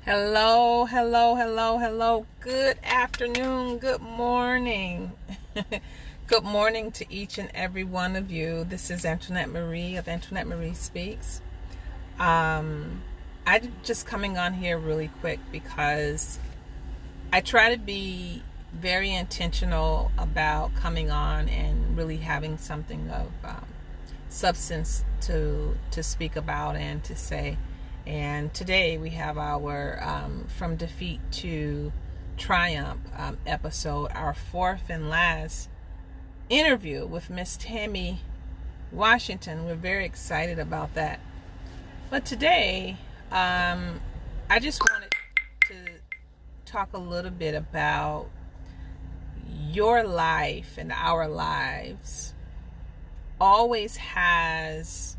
Hello, hello, hello, hello. Good afternoon, good morning. Good morning to each and every one of you. This is Antoinette Marie of Antoinette Marie Speaks. I'm just coming on here really quick because I try to be very intentional about coming on and really having something of substance to speak about and to say. And today we have our From Defeat to Triumph episode, our fourth and last interview with Miss Tammy Washington. We're very excited about that. But today, I just wanted to talk a little bit about your life and our lives always has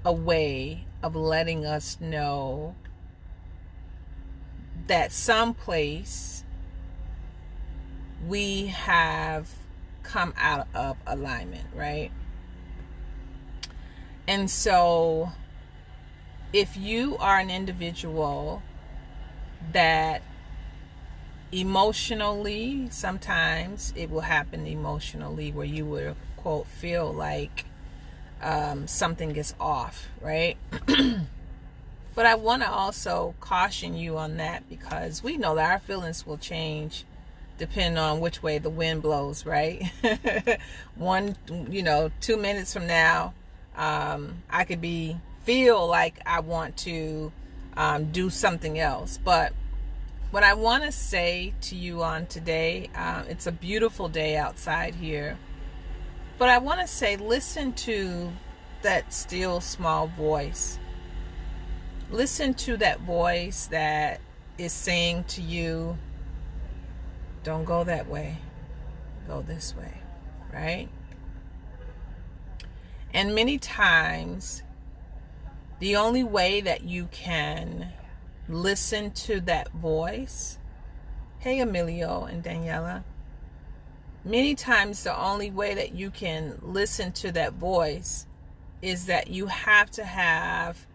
a way of letting us know that someplace we have come out of alignment, right? And so if you are an individual that emotionally, sometimes it will happen emotionally where you will, quote, feel like something is off, right? But I want to also caution you on that because we know that our feelings will change depending on which way the wind blows, right? 2 minutes from now, I could feel like I want to do something else. But what I want to say to you on today, it's a beautiful day outside here. But I want to say, listen to that still small voice. Listen to that voice that is saying to you, don't go that way, go this way, right? And many times, the only way that you can listen to that voice, hey Emilio and Daniela, many times the only way that you can listen to that voice is that you have to have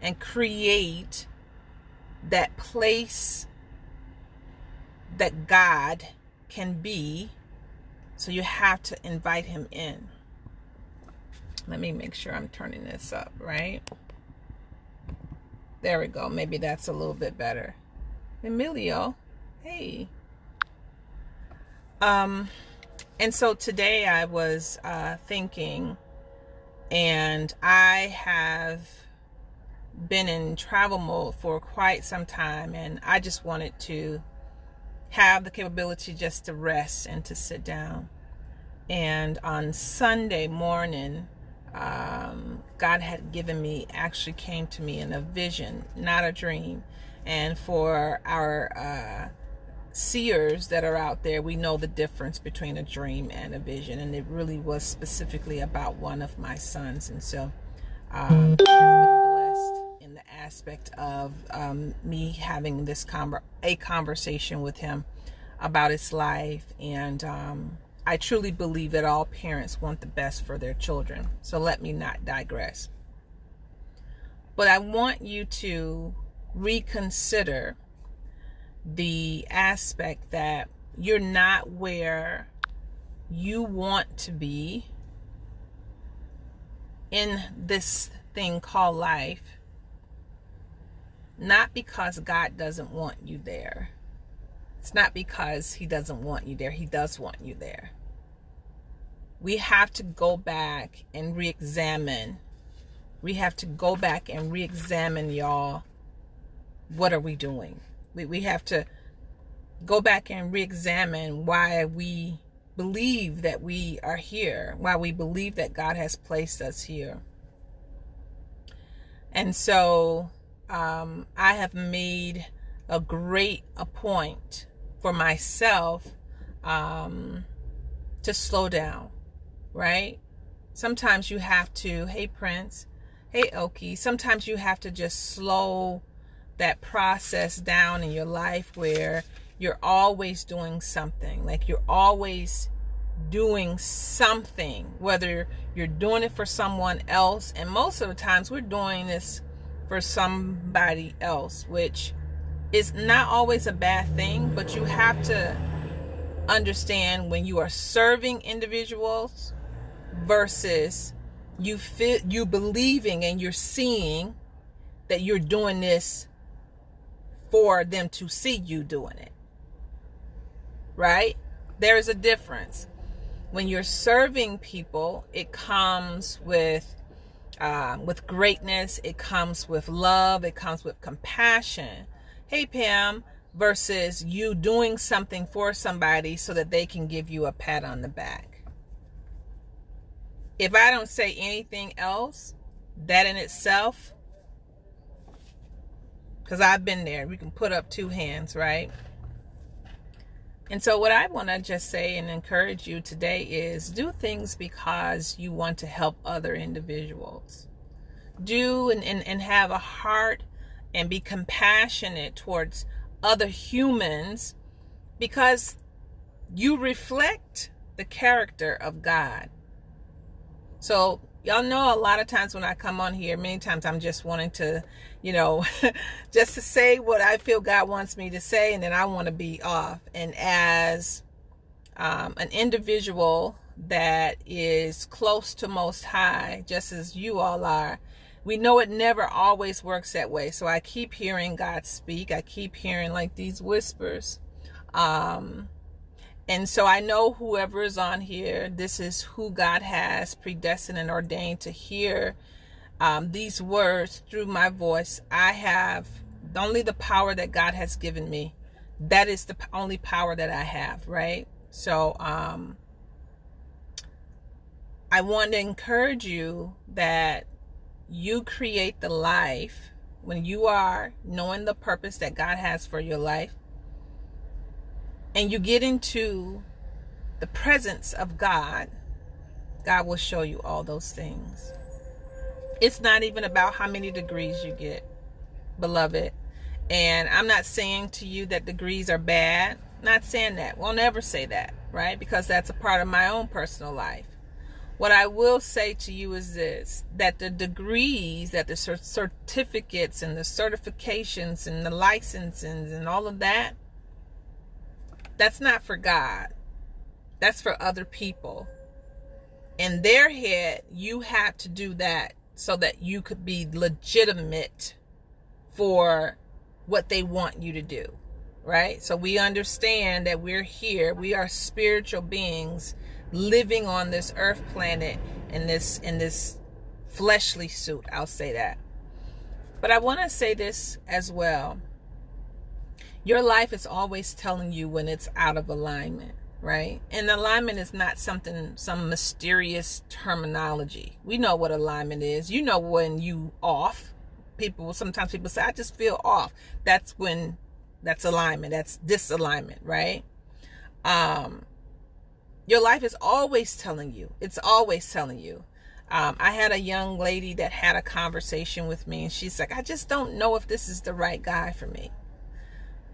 and create that place that God can be. So you have to invite him in. Let me make sure I'm turning this up, right? There we go. Maybe that's a little bit better. Emilio, hey. And so today I was thinking, and I have been in travel mode for quite some time, and I just wanted to have the capability just to rest and to sit down. And on Sunday morning, God had given me, actually came to me in a vision, not a dream. And for our seers that are out there, we know the difference between a dream and a vision, and it really was specifically about one of my sons. And so he has been blessed in the aspect of me having this a conversation with him about his life. And I truly believe that all parents want the best for their children, so let me not digress. But I want you to reconsider the aspect that you're not where you want to be in this thing called life, not because God doesn't want you there. It's not because he doesn't want you there. He does want you there. We have to go back and re-examine. We have to go back and re-examine, y'all. What are we doing? We have to go back and re-examine why we believe that we are here, why we believe that God has placed us here. And so I have made a point for myself to slow down, right? Sometimes you have to, hey Prince, hey Oki, sometimes you have to just slow that process down in your life where you're always doing something. Like you're always doing something, whether you're doing it for someone else, and most of the times we're doing this for somebody else, which It's not always a bad thing, but you have to understand when you are serving individuals versus you believing and you're seeing that you're doing this for them to see you doing it. Right? There is a difference. When you're serving people, it comes with greatness. It comes with love. It comes with compassion. Hey, Pam, versus you doing something for somebody so that they can give you a pat on the back. If I don't say anything else, that in itself, because I've been there, we can put up two hands, right? And so what I want to just say and encourage you today is do things because you want to help other individuals. Do and have a heart and be compassionate towards other humans because you reflect the character of God. So y'all know a lot of times when I come on here, many times I'm just wanting to, just to say what I feel God wants me to say, and then I want to be off. And as an individual that is close to Most High, just as you all are, we know it never always works that way. So I keep hearing God speak. I keep hearing like these whispers. And so I know whoever is on here, this is who God has predestined and ordained to hear these words through my voice. I have only the power that God has given me. That is the only power that I have, right? So I want to encourage you that you create the life when you are knowing the purpose that God has for your life. And you get into the presence of God, God will show you all those things. It's not even about how many degrees you get, beloved. And I'm not saying to you that degrees are bad. Not saying that. We'll never say that, right? Because that's a part of my own personal life. What I will say to you is this, that the degrees, that the certificates and the certifications and the licensings and all of that, that's not for God. That's for other people. In their head, you have to do that so that you could be legitimate for what they want you to do, right? So we understand that we're here. We are spiritual beings living on this earth planet in this fleshly suit. I'll say that. But I want to say this as well. Your life is always telling you when it's out of alignment, right? And alignment is not some mysterious terminology. We know what alignment is. You know when you off. Sometimes people say, I just feel off. That's alignment. That's disalignment, right? Your life is always telling you. It's always telling you. I had a young lady that had a conversation with me, and she's like, I just don't know if this is the right guy for me.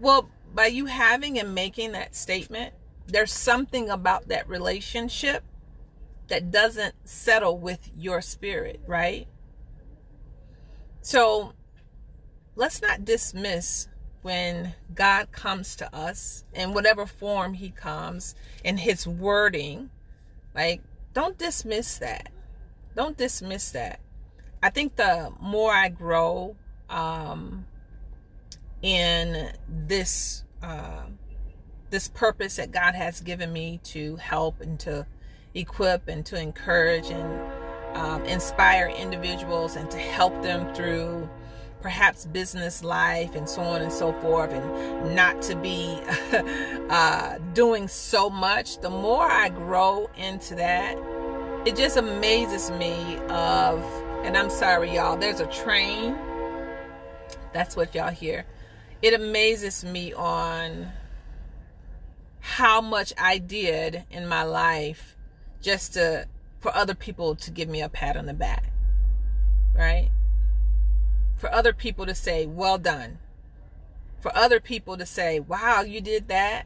Well, by you having and making that statement, there's something about that relationship that doesn't settle with your spirit, right? So let's not dismiss when God comes to us in whatever form he comes in his wording. Like, don't dismiss that. Don't dismiss that. I think the more I grow in this purpose that God has given me to help and to equip and to encourage and inspire individuals and to help them through perhaps business life and so on and so forth, and not to be doing so much, the more I grow into that, it just amazes me and I'm sorry y'all, there's a train, that's what y'all hear. It amazes me on how much I did in my life just for other people to give me a pat on the back, right? For other people to say, well done. For other people to say, wow, you did that.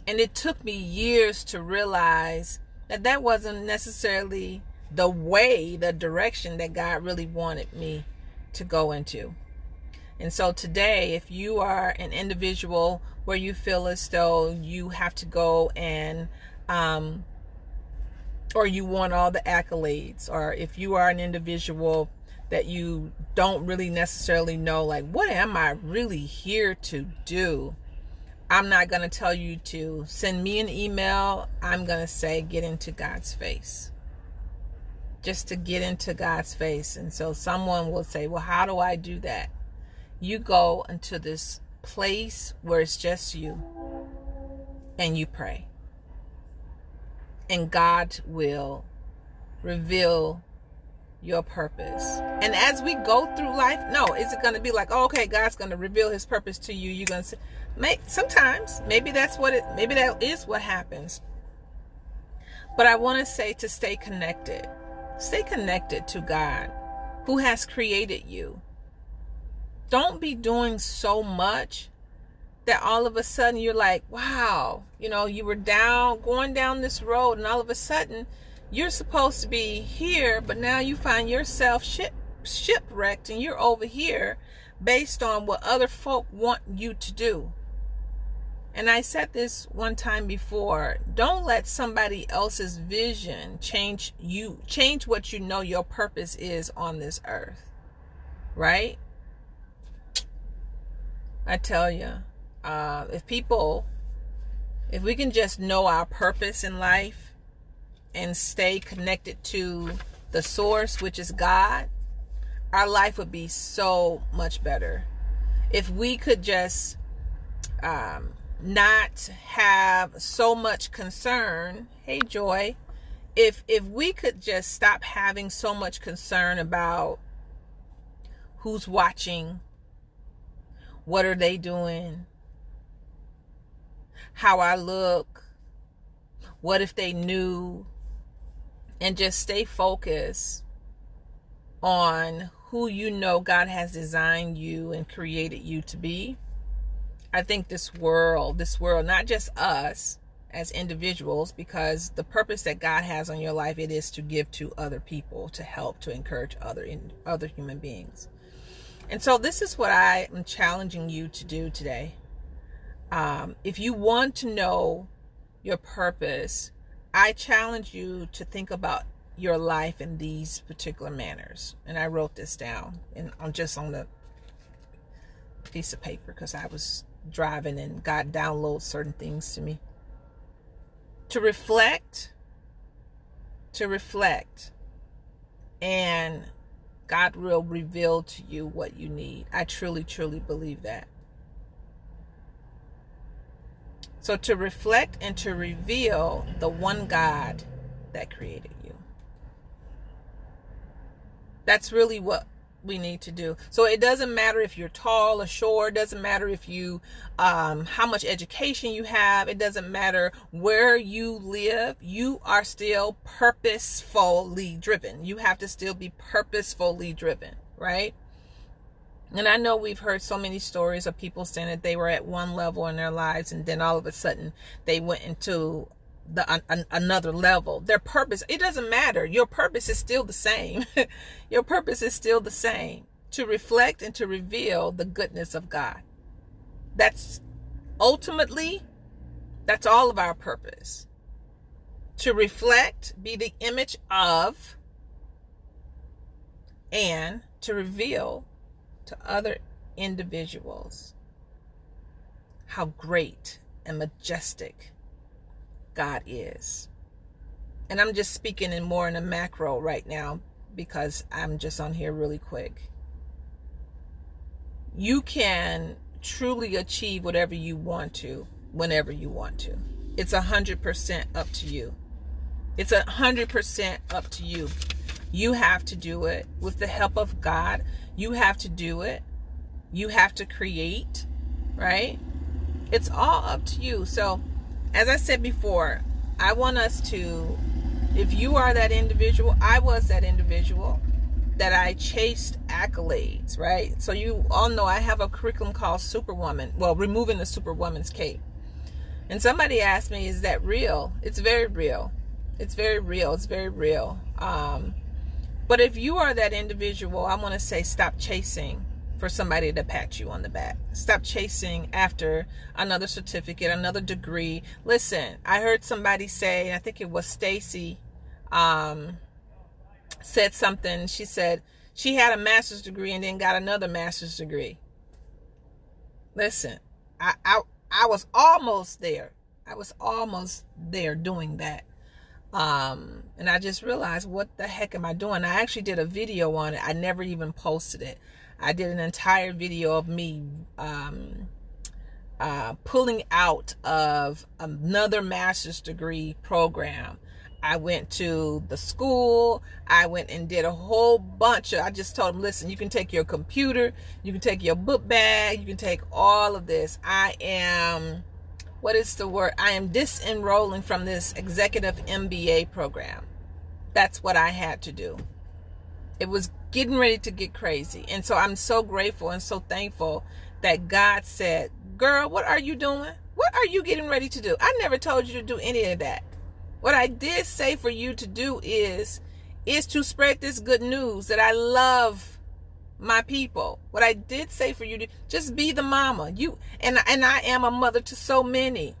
And it took me years to realize that wasn't necessarily the direction that God really wanted me to go into. And so today, if you are an individual where you feel as though you have to go and or you want all the accolades, or if you are an individual that you don't really necessarily know, like, what am I really here to do? I'm not going to tell you to send me an email. I'm going to say, get into God's face. Just to get into God's face. And so someone will say, well, how do I do that? You go into this place where it's just you and you pray. And God will reveal your purpose. And as we go through life, no, is it going to be like, oh, okay, God's going to reveal his purpose to you? You're going to say, sometimes, maybe that is what happens. But I want to say to stay connected. Stay connected to God, who has created you. Don't be doing so much that all of a sudden you're like, wow, you were going down this road, and all of a sudden you're supposed to be here, but now you find yourself shipwrecked and you're over here based on what other folk want you to do. And I said this one time before, don't let somebody else's vision change what you know your purpose is on this earth. Right? I tell you, if we can just know our purpose in life and stay connected to the source, which is God, our life would be so much better. If we could just not have so much concern, hey Joy, if we could just stop having so much concern about who's watching, what are they doing, how I look, what if they knew, and just stay focused on who God has designed you and created you to be. I think this world, not just us as individuals, because the purpose that God has on your life, it is to give to other people, to help, to encourage other human beings. And so this is what I am challenging you to do today. If you want to know your purpose, I challenge you to think about your life in these particular manners. And I wrote this down and I'm just on the piece of paper because I was driving and God downloads certain things to me. To reflect, and God will reveal to you what you need. I truly, truly believe that. So to reflect and to reveal the one God that created you. That's really what we need to do. So it doesn't matter if you're tall or short. It doesn't matter if you, how much education you have. It doesn't matter where you live. You are still purposefully driven. You have to still be purposefully driven, right? And I know we've heard so many stories of people saying that they were at one level in their lives and then all of a sudden they went into another level. Their purpose, it doesn't matter. Your purpose is still the same. Your purpose is still the same. To reflect and to reveal the goodness of God. That's ultimately, that's all of our purpose. To reflect, be the image of, and to reveal to other individuals how great and majestic God is. And I'm just speaking in a macro right now because I'm just on here really quick. You can truly achieve whatever you want to, whenever you want to. It's 100% up to you. It's 100% up to you. You have to do it with the help of God. You have to do it. You have to create, right? It's all up to you. So, as I said before, I want us to, if you are that individual, I was that individual that I chased accolades, right? So you all know I have a curriculum called Superwoman. Well, removing the Superwoman's cape. And somebody asked me, is that real? It's very real. It's very real. It's very real. But if you are that individual, I want to say stop chasing for somebody to pat you on the back. Stop chasing after another certificate, another degree. Listen, I heard somebody say, I think it was Stacy, said something. She said she had a master's degree and then got another master's degree. Listen, I was almost there. I was almost there doing that. And I just realized, what the heck am I doing? I actually did a video on it. I never even posted it. I did an entire video of me pulling out of another master's degree program. I went to the school. I went and did a whole bunch of, I just told them, listen, you can take your computer, you can take your book bag, you can take all of this. I am, what is the word? I am disenrolling from this executive MBA program. That's what I had to do. It was getting ready to get crazy. And so I'm so grateful and so thankful that God said, girl, what are you doing? What are you getting ready to do? I never told you to do any of that. What I did say for you to do is to spread this good news that I love my people. What I did say for you to just be the mama. And I am a mother to so many.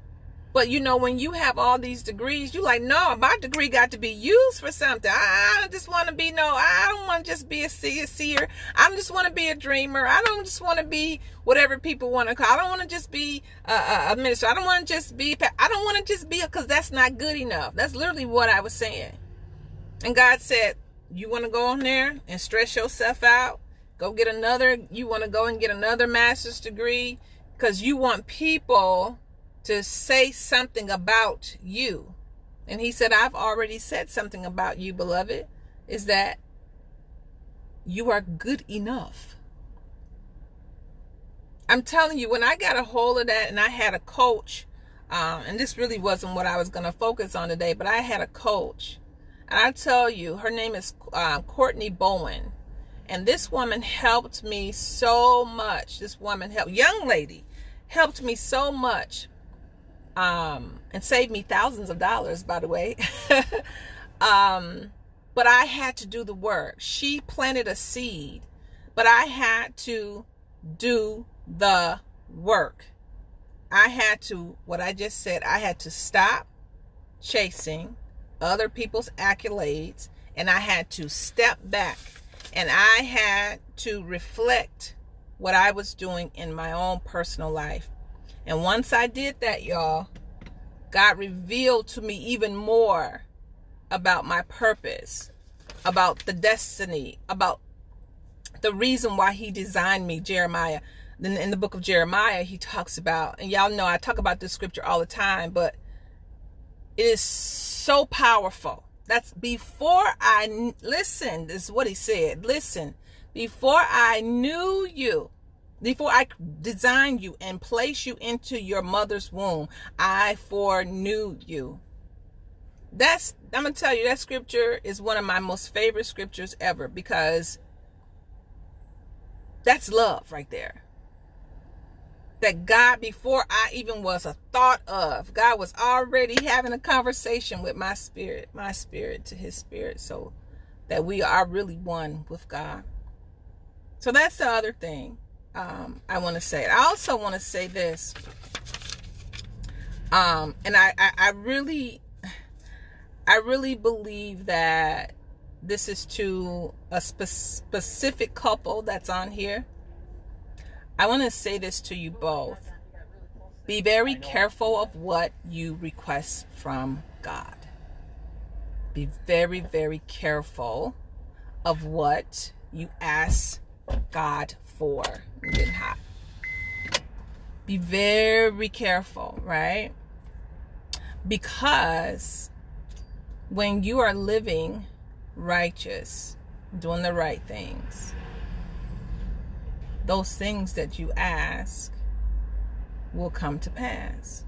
But you know, when you have all these degrees, you like, no, my degree got to be used for something. I don't just want to be, I don't want to just be a seer. I don't just want to be a dreamer. I don't just want to be whatever people want to call. I don't want to just be a minister. I don't want to just be, because that's not good enough. That's literally what I was saying. And God said, you want to go on there and stress yourself out? You want to go and get another master's degree because you want people to say something about you. And he said, I've already said something about you, beloved, is that you are good enough. I'm telling you, when I got a hold of that, and I had a coach, and this really wasn't what I was going to focus on today, but I had a coach, and I tell you, her name is Courtney Bowen. And this woman helped me so much. Young lady helped me so much. And saved me thousands of dollars, by the way. But I had to do the work. She planted a seed, but I had to do the work. I had to stop chasing other people's accolades, and I had to step back, and I had to reflect what I was doing in my own personal life. And once I did that, y'all, God revealed to me even more about my purpose, about the destiny, about the reason why he designed me. Jeremiah, in the book of Jeremiah, he talks about, and y'all know I talk about this scripture all the time, but it is so powerful. That's before listen, this is what he said. Listen, before I knew you, before I designed you and placed you into your mother's womb, I foreknew you. I'm going to tell you, that scripture is one of my most favorite scriptures ever, because that's love right there. That God, before I even was a thought of, God was already having a conversation with my spirit to his spirit, so that we are really one with God. So that's the other thing. I want to say. I also want to say this, and I really believe that this is to a specific couple that's on here. I want to say this to you both. Be very careful of what you request from God. Be very, very careful of what you ask God for. I'm getting hot. Be very careful, right? Because when you are living righteous, doing the right things, those things that you ask will come to pass.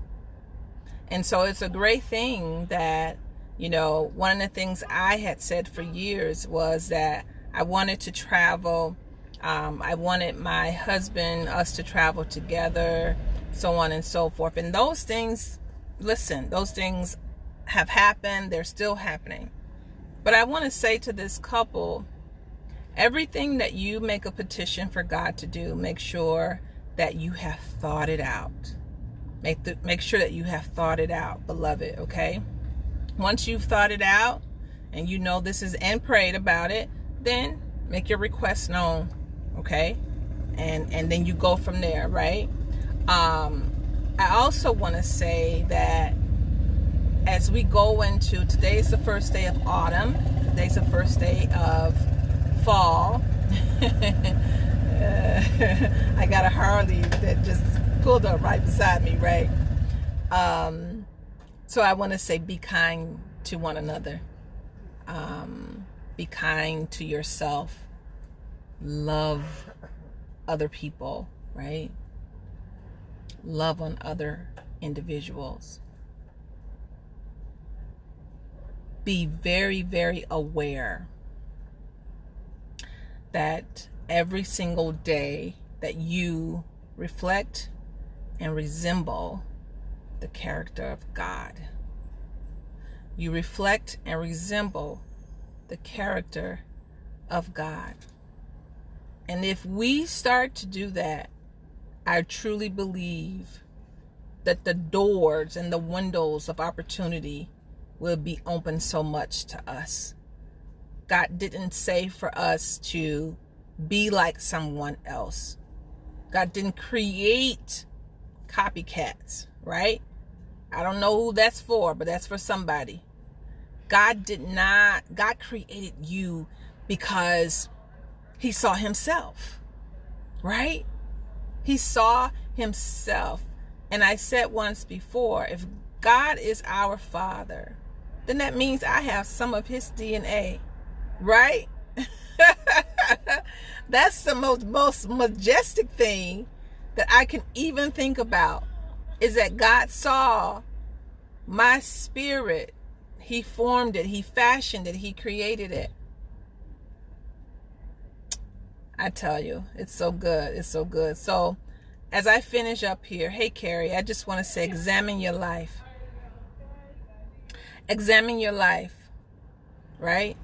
And so it's a great thing that, one of the things I had said for years was that I wanted to travel. I wanted my husband, us to travel together, so on and so forth. And those things, listen, those things have happened. They're still happening. But I want to say to this couple, Everything that you make a petition for God to do, make sure that you have thought it out. Make sure that you have thought it out, beloved, okay? Once you've thought it out and you know this is and prayed about it, then make your request known, okay? And then you go from there, right? I also want to say that as we go into, today's the first day of autumn, today's the first day of fall. I got a Harley that just pulled up right beside me, right? So I want to say be kind to one another. Be kind to yourself. Love other people, right? Love on other individuals. Be very, very aware that every single day that you reflect and resemble the character of God. You reflect and resemble the character of God. And if we start to do that, I truly believe that the doors and the windows of opportunity will be open so much to us. God didn't say for us to be like someone else. God didn't create copycats, right? I don't know who that's for, but that's for somebody. God created you because he saw himself, right? He saw himself. And I said once before, if God is our Father, then that means I have some of his DNA, right? That's the most majestic thing that I can even think about, is that God saw my spirit. He formed it. He fashioned it. He created it. I tell you, it's so good. It's so good. So as I finish up here, hey, Carrie, I just want to say, examine your life. Examine your life, right?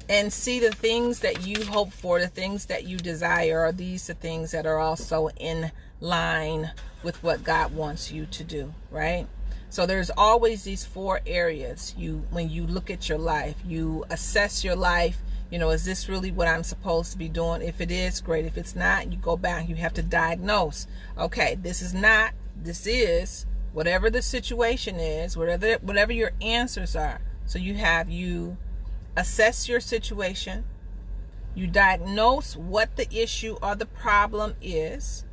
And see the things that you hope for, the things that you desire. Are these the things that are also in line with what God wants you to do, right? So there's always these 4 areas. When you look at your life, you assess your life. Is this really what I'm supposed to be doing? If it is, great. If it's not, you go back. You have to diagnose. Okay, this is not. This is. Whatever the situation is, whatever your answers are. So you assess your situation. You diagnose what the issue or the problem is.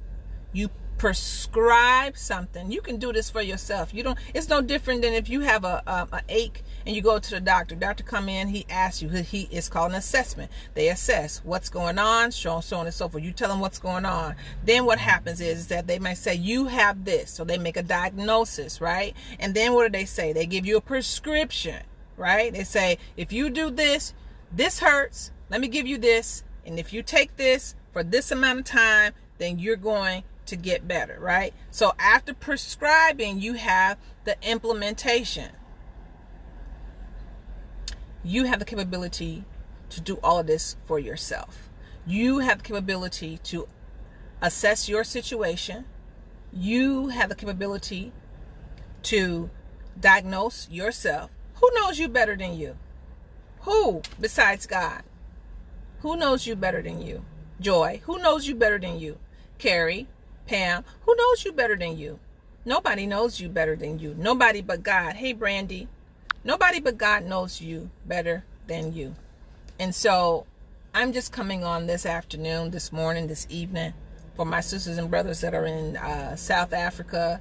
You prescribe something. You can do this for yourself. It's no different than if you have a ache and you go to the doctor. Doctor come in, he asks you, it's called an assessment. They assess what's going on, so on and so forth. You tell them what's going on. Then what happens is that they might say, you have this. So they make a diagnosis, right? And then what do they say? They give you a prescription, right? They say, if you do this, this hurts. Let me give you this. And if you take this for this amount of time, then you're going to get better, right? So after prescribing, you have the implementation. You have the capability to do all of this for yourself. You have the capability to assess your situation. You have the capability to diagnose yourself. Who knows you better than you? Who besides God? Who knows you better than you? Joy, who knows you better than you? Carrie, Pam, who knows you better than you? Nobody knows you better than you. Nobody but God. Hey, Brandy, nobody but God knows you better than you. And so I'm just coming on this afternoon, this morning, this evening, for my sisters and brothers that are in South Africa.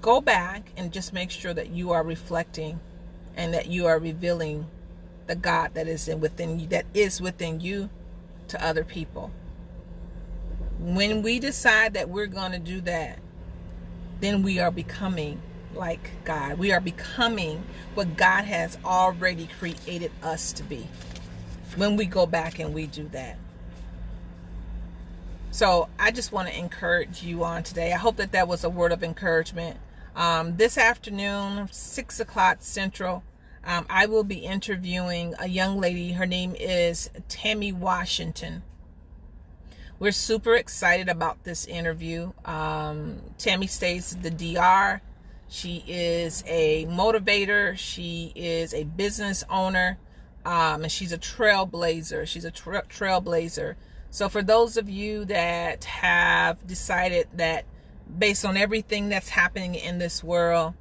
Go back and just make sure that you are reflecting and that you are revealing the God that is within you to other people. When we decide that we're going to do that, then we are becoming like God. We are becoming what God has already created us to be. When we go back and we do that. So I just want to encourage you on today. I hope that that was a word of encouragement. This afternoon, 6 o'clock Central, I will be interviewing a young lady. Her name is Tammy Washington. We're super excited about this interview. Tammy stays the DR. She is a motivator. She is a business owner. And she's a trailblazer. She's a trailblazer. So for those of you that have decided that based on everything that's happening in this world,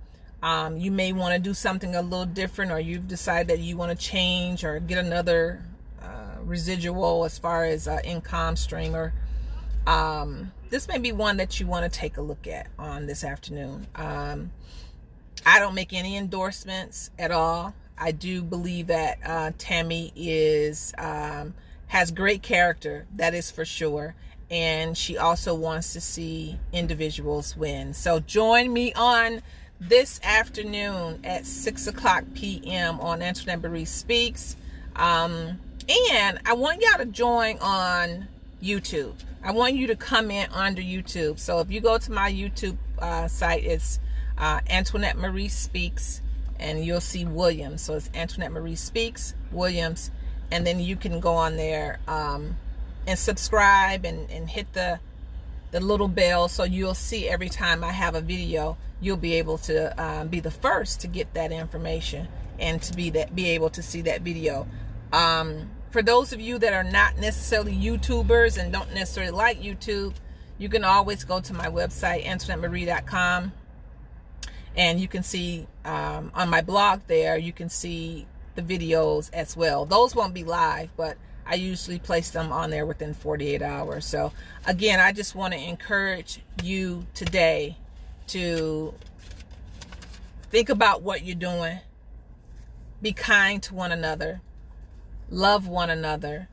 you may want to do something a little different, or you've decided that you want to change or get another residual as far as income stream, or this may be one that you want to take a look at on this afternoon. I don't make any endorsements at all. I do believe that Tammy has great character, that is for sure, and she also wants to see individuals win. So join me on this afternoon at 6:00 p.m. on Antoinette Marie Speaks. And I want y'all to join on YouTube. I want you to comment under YouTube. So if you go to my YouTube site, it's Antoinette Marie Speaks, and you'll see Williams. So it's Antoinette Marie Speaks, Williams, and then you can go on there and subscribe and hit the little bell, so you'll see every time I have a video. You'll be able to be the first to get that information and to be able to see that video. For those of you that are not necessarily YouTubers and don't necessarily like YouTube, you can always go to my website, AntoinetteMarie.com, and you can see on my blog there, you can see the videos as well. Those won't be live, but I usually place them on there within 48 hours. So again, I just want to encourage you today to think about what you're doing. Be kind to one another. Love one another.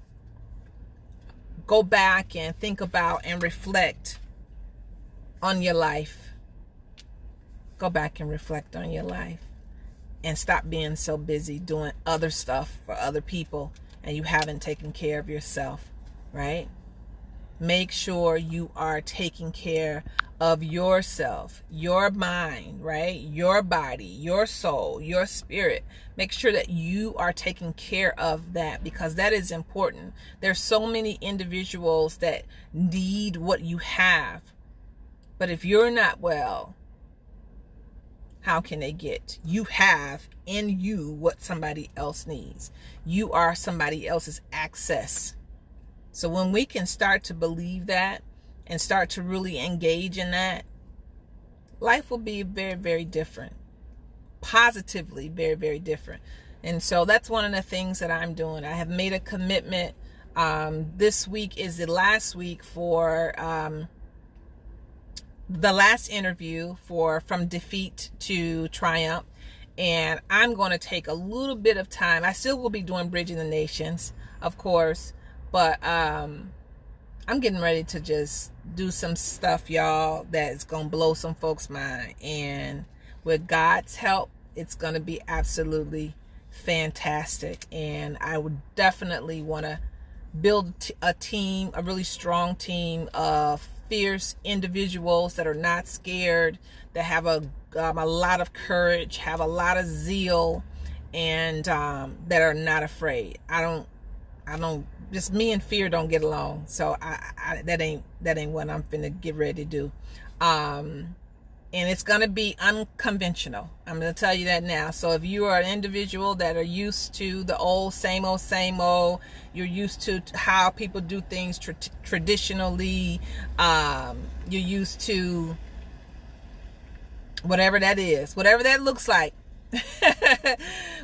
Go back and think about and reflect on your life. Go back and reflect on your life. And stop being so busy doing other stuff for other people, and you haven't taken care of yourself, right? Make sure you are taking care of yourself, your mind, right? Your body, your soul, your spirit. Make sure that you are taking care of that, because that is important. There's so many individuals that need what you have. But if you're not well, how can they get? You have in you what somebody else needs. You are somebody else's access. So when we can start to believe that and start to really engage in that, life will be very, very different. Positively, very, very different. And so that's one of the things that I'm doing. I have made a commitment. This week is the last week for the last interview for From Defeat to Triumph. And I'm going to take a little bit of time. I still will be doing Bridging the Nations, of course. But I'm getting ready to just do some stuff, y'all, that's going to blow some folks' mind. And with God's help, it's going to be absolutely fantastic. And I would definitely want to build a team, a really strong team of fierce individuals that are not scared, that have a lot of courage, have a lot of zeal, and that are not afraid. I don't, just me and fear don't get along. So that ain't what I'm finna get ready to do. And it's going to be unconventional. I'm going to tell you that now. So if you are an individual that are used to the old, same old, you're used to how people do things traditionally, you're used to whatever that is, whatever that looks like,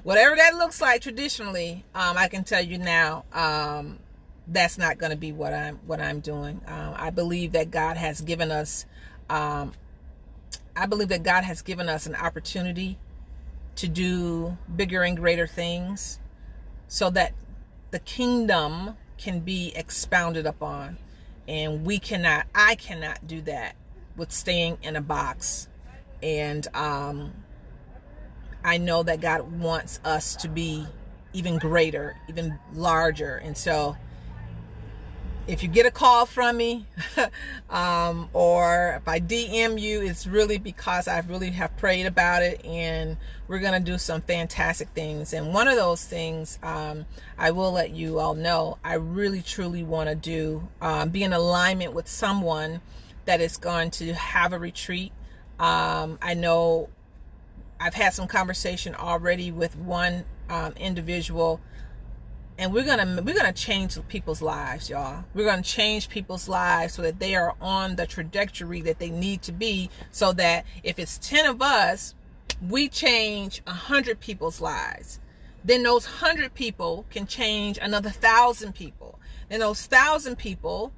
whatever that looks like traditionally, I can tell you now, that's not going to be what I'm doing. I believe that God has given us, an opportunity to do bigger and greater things so that the kingdom can be expounded upon. And I cannot do that with staying in a box. And I know that God wants us to be even greater, even larger. And so if you get a call from me, or if I DM you, it's really because I really have prayed about it, and we're going to do some fantastic things. And one of those things, I will let you all know, I really truly want to do, be in alignment with someone that is going to have a retreat. I know I've had some conversation already with one individual, and we're gonna change people's lives, y'all. We're gonna change people's lives so that they are on the trajectory that they need to be, so that if it's 10 of us, we change 100 people's lives. Then those 100 people can change another 1,000 people. Then those 1,000 people,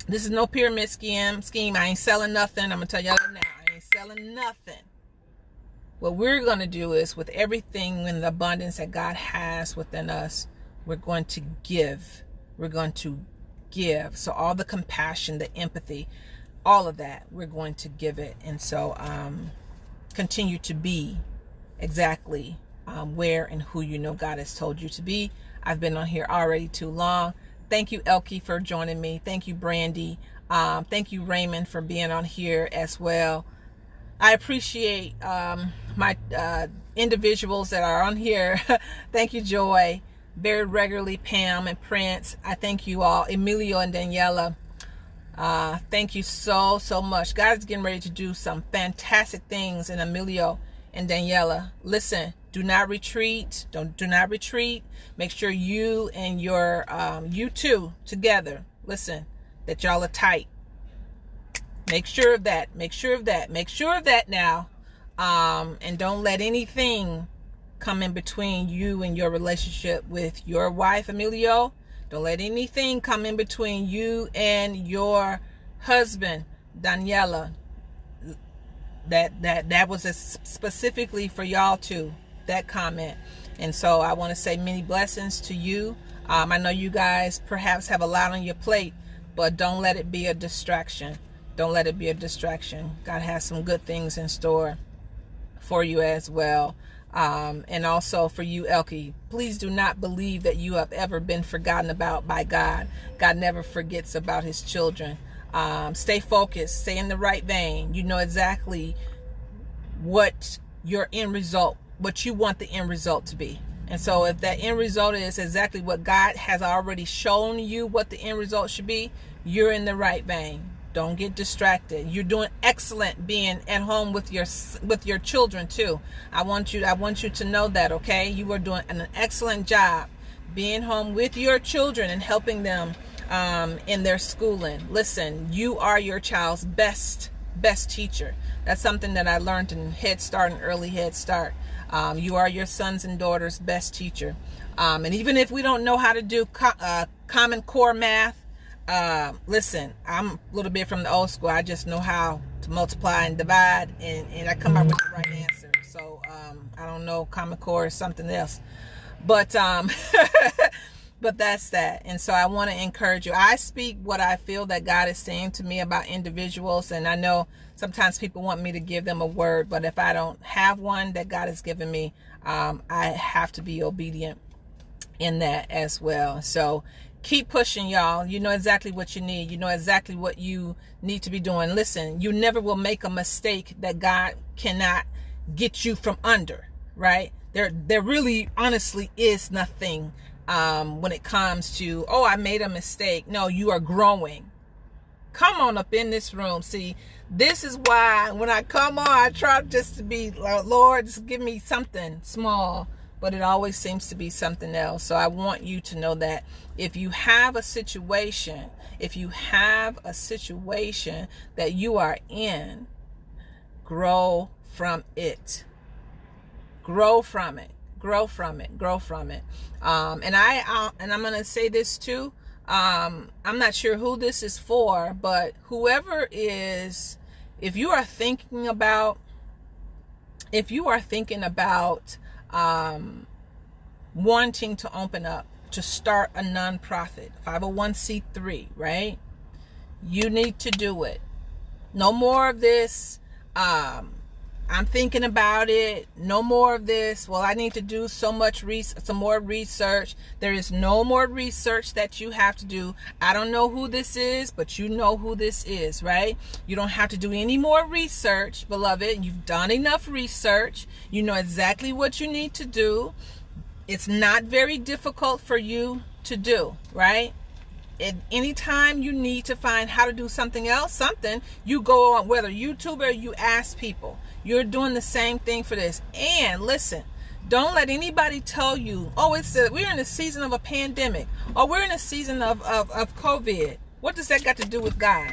this is no pyramid scheme. I ain't selling nothing. I'm gonna tell y'all now, I ain't selling nothing. What we're gonna do is, with everything in the abundance that God has within us, we're going to give. We're going to give. So all the compassion, the empathy, all of that, we're going to give it. And so continue to be exactly where and who you know God has told you to be. I've been on here already too long. Thank you, Elke, for joining me. Thank you, Brandy. Thank you, Raymond, for being on here as well. I appreciate my individuals that are on here. Thank you, Joy. Very regularly, Pam and Prince. I thank you all. Emilio and Daniela. Thank you so much. God is getting ready to do some fantastic things in Emilio and Daniela. Listen, do not retreat. Do not retreat. Make sure you and your you two together, listen, that y'all are tight. Make sure of that. Make sure of that now. And don't let anything come in between you and your relationship with your wife, Emilio. Don't let anything come in between you and your husband, Daniela. That was specifically for y'all too, that comment. And so I want to say many blessings to you. I know you guys perhaps have a lot on your plate, but don't let it be a distraction. Don't let it be a distraction. God has some good things in store for you as well. And also for you, Elke, please do not believe that you have ever been forgotten about by God. God never forgets about his children. Stay focused, stay in the right vein. You know exactly what your end result, what you want the end result to be. And so if that end result is exactly what God has already shown you what the end result should be, you're in the right vein. Don't get distracted. You're doing excellent being at home with your children too. I want you to know that, okay? You are doing an excellent job being home with your children and helping them in their schooling. Listen, you are your child's best teacher. That's something that I learned in Head Start and early Head Start. You are your sons and daughters' best teacher. And even if we don't know how to do Common Core math, listen, I'm a little bit from the old school. I just know how to multiply and divide, and I come up with the right answer. So I don't know, Common Core is something else, but but that's that. And so I want to encourage you. I speak what I feel that God is saying to me about individuals, and I know sometimes people want me to give them a word, but if I don't have one that God has given me, I have to be obedient in that as well. So keep pushing, y'all. You know exactly what you need. You know exactly what you need to be doing. Listen, you never will make a mistake that God cannot get you from under, right? There really honestly is nothing when it comes to, oh, I made a mistake. No, you are growing. Come on up in this room. See, this is why when I come on, I try just to be, Lord, just give me something small, but it always seems to be something else. So I want you to know that if you have a situation that you are in, grow from it. Grow from it. And I'm going to say this too. I'm not sure who this is for, but whoever is, if you are thinking about wanting to open up, to start a nonprofit, 501c3, right? You need to do it. No more of this I'm thinking about it. No more of this. Well, I need to do some more research. There is no more research that you have to do. I don't know who this is, but you know who this is, right? You don't have to do any more research, beloved. You've done enough research. You know exactly what you need to do. It's not very difficult for you to do, right? At any time you need to find how to do something else, you go on, whether YouTube or you ask people. You're doing the same thing for this. And listen, don't let anybody tell you, oh, we're in a season of a pandemic, or we're in a season of COVID. What does that got to do with God?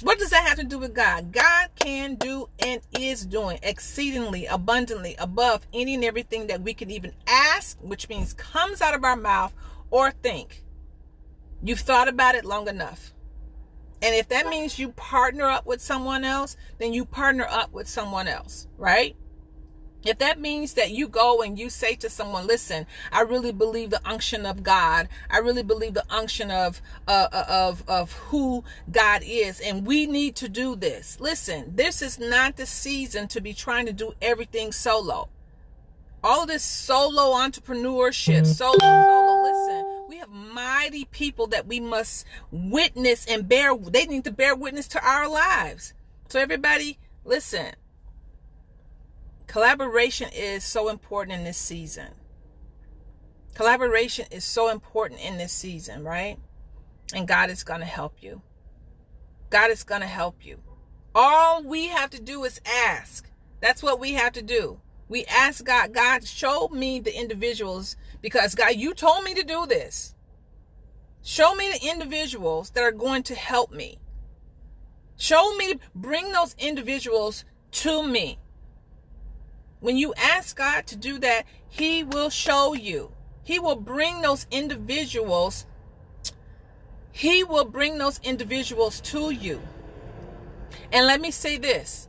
What does that have to do with God? God can do and is doing exceedingly abundantly above any and everything that we can even ask, which means comes out of our mouth or think. You've thought about it long enough. And if that means you partner up with someone else, then you partner up with someone else, right? If that means that you go and you say to someone, listen, I really believe the unction of God. I really believe the unction of who God is. And we need to do this. Listen, this is not the season to be trying to do everything solo. All this solo entrepreneurship, solo, listen. We have mighty people that we must witness and they need to bear witness to our lives. So everybody, listen, collaboration is so important in this season. Collaboration is so important in this season, right? And God is going to help you. God is going to help you. All we have to do is ask. That's what we have to do. We ask God, God, show me the individuals, because God, you told me to do this. Show me the individuals that are going to help me. Show me, bring those individuals to me. When you ask God to do that, He will show you. He will bring those individuals. He will bring those individuals to you. And let me say this,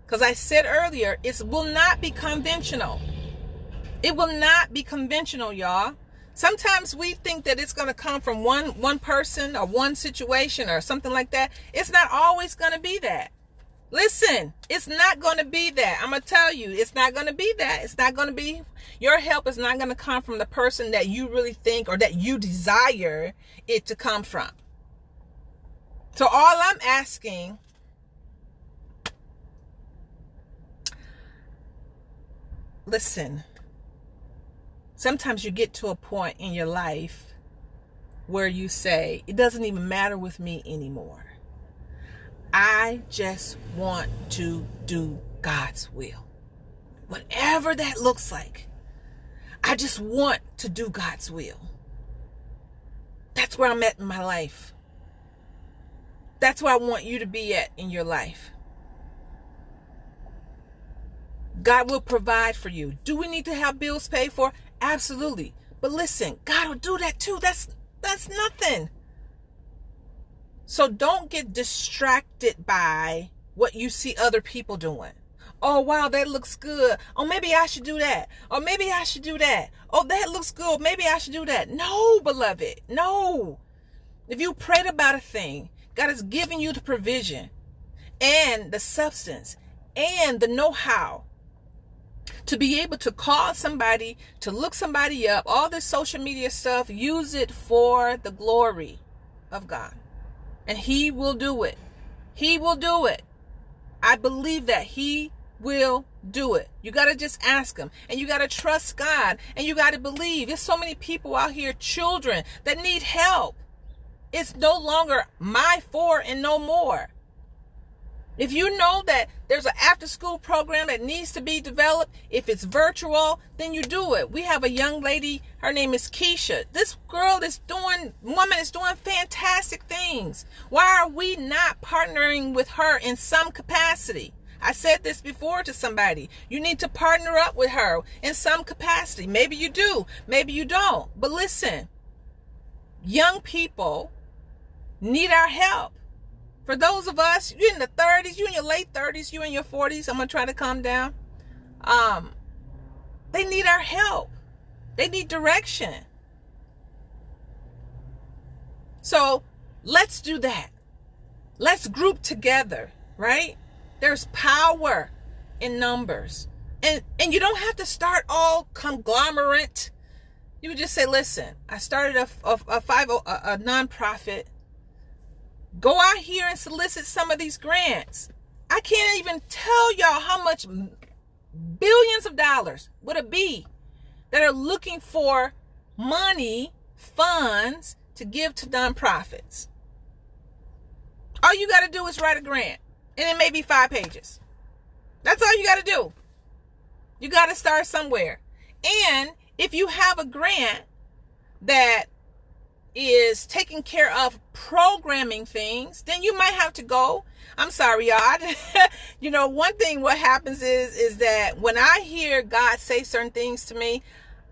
because I said earlier, it will not be conventional. It will not be conventional, y'all. Sometimes we think that it's going to come from one person or one situation or something like that. It's not always going to be that. Listen, it's not going to be that. I'm going to tell you, it's not going to be that. It's not going to be, your help is not going to come from the person that you really think or that you desire it to come from. So all I'm asking, listen, sometimes you get to a point in your life where you say, it doesn't even matter with me anymore. I just want to do God's will. Whatever that looks like. I just want to do God's will. That's where I'm at in my life. That's where I want you to be at in your life. God will provide for you. Do we need to have bills paid for? Absolutely. But listen, God will do that too. That's nothing. So don't get distracted by what you see other people doing. Oh, wow, that looks good. Oh, maybe I should do that. Or maybe I should do that. Oh, that looks good. Maybe I should do that. No, beloved. No. If you prayed about a thing, God has given you the provision and the substance and the know-how to be able to call somebody, to look somebody up, all this social media stuff, use it for the glory of God. And He will do it. He will do it. I believe that He will do it. You got to just ask Him. And you got to trust God. And you got to believe. There's so many people out here, children, that need help. It's no longer my four and no more. If you know that there's an after-school program that needs to be developed, if it's virtual, then you do it. We have a young lady, her name is Keisha. This woman is doing fantastic things. Why are we not partnering with her in some capacity? I said this before to somebody. You need to partner up with her in some capacity. Maybe you do, maybe you don't. But listen, young people need our help. For those of us, you're in the 30s, you in your late 30s, you in your 40s, I'm going to try to calm down. They need our help. They need direction. So let's do that. Let's group together, right? There's power in numbers. And you don't have to start all conglomerate. You would just say, listen, I started a nonprofit. Go out here and solicit some of these grants. I can't even tell y'all how much billions of dollars would it be that are looking for money, funds to give to nonprofits. All you got to do is write a grant, and it may be 5 pages. That's all you got to do. You got to start somewhere. And if you have a grant that is taking care of programming things, then you might have to go. I'm sorry, y'all. One thing what happens is that when I hear God say certain things to me,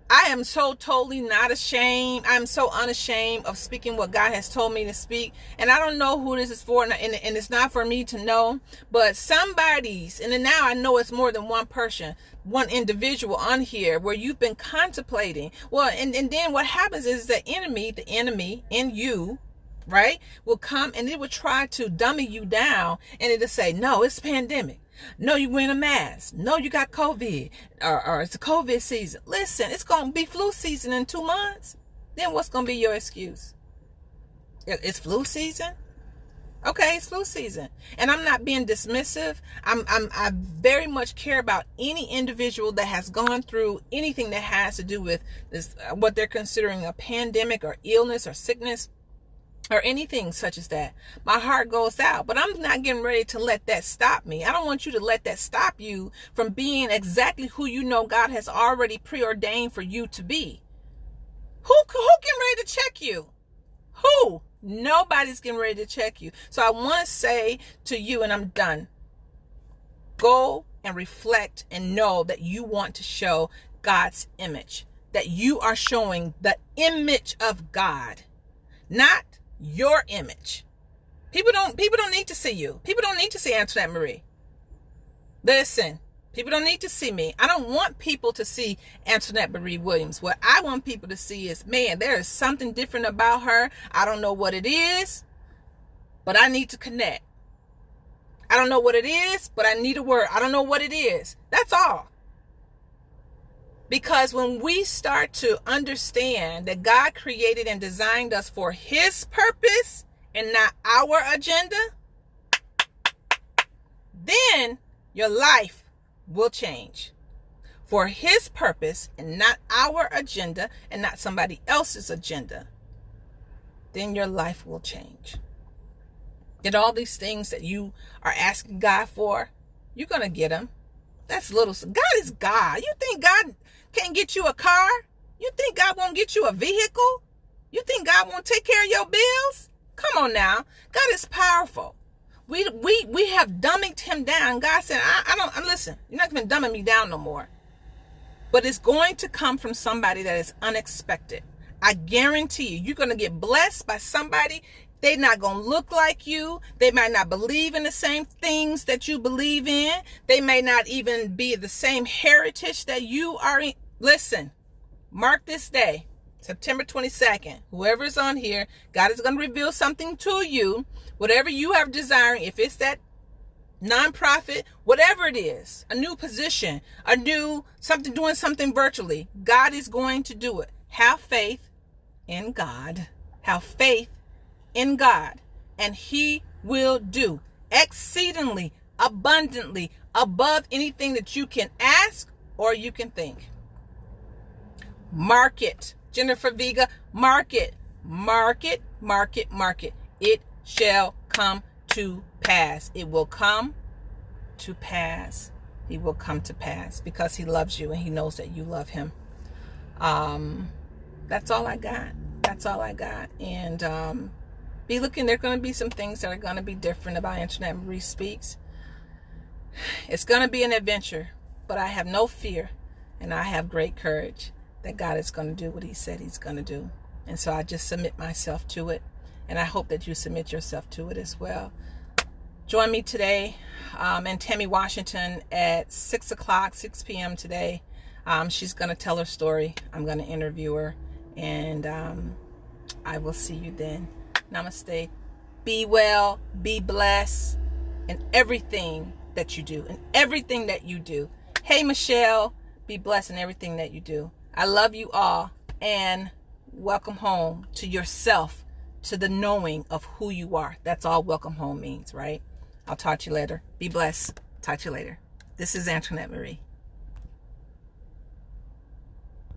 I am so totally not ashamed. I'm so unashamed of speaking what God has told me to speak. And I don't know who this is for, and it's not for me to know. But somebody's, and then now I know it's more than one person, one individual on here where you've been contemplating. Well, and then what happens is the enemy in you, right, will come and it will try to dummy you down, and it'll say, no, it's pandemic. No, you wearing a mask. No, you got COVID. Or it's a COVID season. Listen, it's going to be flu season in 2 months. Then what's going to be your excuse? It's flu season? Okay, it's flu season. And I'm not being dismissive. I very much care about any individual that has gone through anything that has to do with this, what they're considering a pandemic or illness or sickness, or anything such as that. My heart goes out, but I'm not getting ready to let that stop me. I don't want you to let that stop you from being exactly who you know God has already preordained for you to be. Who getting ready to check you? Who? Nobody's getting ready to check you. So I want to say to you, and I'm done, go and reflect and know that you want to show God's image, that you are showing the image of God, not your image. People don't need to see you. People don't need to see Antoinette Marie. Listen, people don't need to see me. I don't want people to see Antoinette Marie Williams. What I want people to see is, man, there is something different about her. I don't know what it is, but I need to connect. I don't know what it is, but I need a word. I don't know what it is. That's all. Because when we start to understand that God created and designed us for his purpose and not our agenda, then your life will change. For his purpose and not our agenda and not somebody else's agenda, then your life will change. And all these things that you are asking God for, you're going to get them. That's little. God is God. You think God can't get you a car? You think God won't get you a vehicle? You think God won't take care of your bills? Come on now. God is powerful. We have dummied him down. God said, listen, you're not going to dumb me down no more. But it's going to come from somebody that is unexpected. I guarantee you, you're going to get blessed by somebody. They're not going to look like you. They might not believe in the same things that you believe in. They may not even be the same heritage that you are in. Listen, mark this day, September 22nd. Whoever is on here, God is going to reveal something to you. Whatever you are desiring, if it's that nonprofit, whatever it is, a new position, doing something virtually, God is going to do it. Have faith in God. Have faith in God, and he will do exceedingly abundantly above anything that you can ask or you can think. Mark it. Jennifer Vega, mark it. Mark it, mark it, mark it. It shall come to pass. It will come to pass. He will come to pass because he loves you and he knows that you love him. That's all I got. That's all I got. And be looking. There are going to be some things that are going to be different about Antoinette Marie Speaks. It's going to be an adventure, but I have no fear and I have great courage that God is going to do what he said he's going to do. And so I just submit myself to it. And I hope that you submit yourself to it as well. Join me today in Tammy, Washington at 6 p.m. today. She's going to tell her story. I'm going to interview her. And I will see you then. Namaste. Be well. Be blessed. And everything that you do and everything that you do. Hey, Michelle, be blessed in everything that you do. I love you all, and welcome home to yourself, to the knowing of who you are. That's all welcome home means, right? I'll talk to you later. Be blessed. Talk to you later. This is Antoinette Marie.